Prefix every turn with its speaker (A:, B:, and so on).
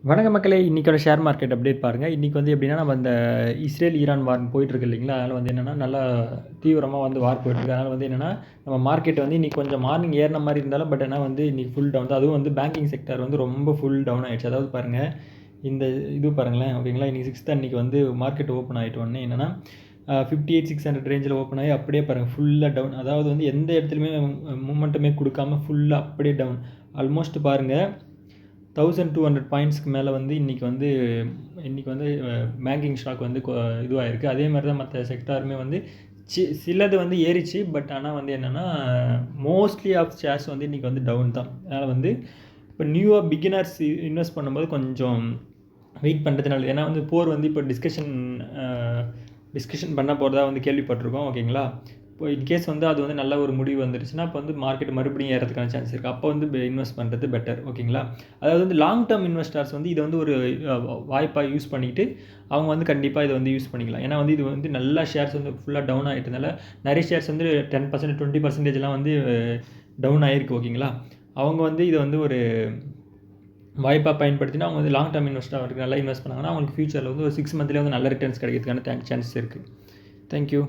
A: வணக்க மக்களே! இன்னைக்கான ஷேர் மார்க்கெட் அப்டேட் பாருங்க. இன்னைக்கு வந்து எப்படின்னா, நம்ம இந்த இஸ்ரேல், ஈரான் வார் போயிட்டுருக்கு இல்லைங்களா? அதனால வந்து என்னன்னா, நல்லா தீவிரமா வந்து வார் போயிட்டுருக்கு. அதனால வந்து என்னன்னா, நம்ம மார்க்கெட் வந்து இன்னைக்கு கொஞ்சம் மார்னிங் ஏறுன மாரி இருந்தாலும், பட் ஆனா வந்து இன்னைக்கு ஃபுல் டவுன் தான். அதுவும் வந்து பேங்கிங் செக்டார் வந்து ரொம்ப ஃபுல் டவுன் ஆயிடுச்சு. அதாவது பாருங்க, இந்த இது பாருங்களேன், ஓகேங்களா? இன்னைக்கு 6த் அன்னைக்கு வந்து மார்க்கெட் ஓப்பன் ஆயிட்ட உடனே என்னன்னா, 58,600 ரேஞ்சில ஓப்பன் ஆகி அப்படியே பாருங்க ஃபுல்லா டவுன். அதாவது வந்து எந்த இடத்துலயுமே மூவ்மெண்ட்டுமே குடுக்காம ஃபுல்லா அப்படியே டவுன். ஆல்மோஸ்ட் பாருங்க 1200 பாயிண்ட்ஸ்க்கு மேல வந்து இன்னைக்கு வந்து பேங்கிங் ஸ்டாக் வந்து இதுவாயிருக்கு. அதே மாரி தான் மத்த செக்டாருமே வந்து சிலது வந்து ஏறிச்சு. பட் ஆனா வந்து என்னன்னா, மோஸ்ட்லி ஆஃப் ஷேர்ஸ் வந்து இன்னைக்கு வந்து டவுன் தான். அதனால வந்து இப்போ நியூவா பிகினர்ஸ் இன்வெஸ்ட் பண்ணும்போது கொஞ்சம் வெயிட் பண்ணுறது நல்லது. ஏன்னா வந்து போர் வந்து இப்போ டிஸ்கஷன் பண்ண போறதா வந்து கேள்விப்பட்டிருக்கோம். ஓகேங்களா? இப்போ இன்கேஸ் வந்து அது வந்து நல்ல ஒரு முடிவு வந்துருச்சுன்னா, அப்போ வந்து மார்க்கெட் மறுபடியும் ஏறதுக்கான சான்ஸ் இருக்குது. அப்போ வந்து இன்வெஸ்ட் பண்ணுறது பெட்டர். ஓகேங்களா? அதாவது வந்து லாங் டேர்ம் இன்வெஸ்டர்ஸ் வந்து இதை வந்து ஒரு வாய்ப்பா யூஸ் பண்ணிக்கிட்டு, அவங்க வந்து கண்டிப்பா இதை வந்து யூஸ் பண்ணிக்கலாம். ஏன்னா வந்து இது வந்து நல்லா ஷேர்ஸ் வந்து ஃபுல்லா டவுன் ஆயிட்டனால, நிறைய ஷேர்ஸ் வந்து 10%, 20%லாம் வந்து டவுன் ஆயிருக்கு. ஓகேங்களா? அவங்க வந்து இதை வந்து ஒரு வாய்ப்பா பயன்படுத்தினா, அவங்க வந்து லாங் டேர்ம் இன்வெஸ்டருக்கு நல்லா இன்வெஸ்ட் பண்ணாங்கன்னா, அவங்களுக்கு ஃபியூச்சரில் வந்து ஒரு 6 மந்த்லேயே வந்து நல்ல ரிட்டர்ன்ஸ் கிடைக்கிறதுக்கான சான்சஸ் இருக்குது. Thank you.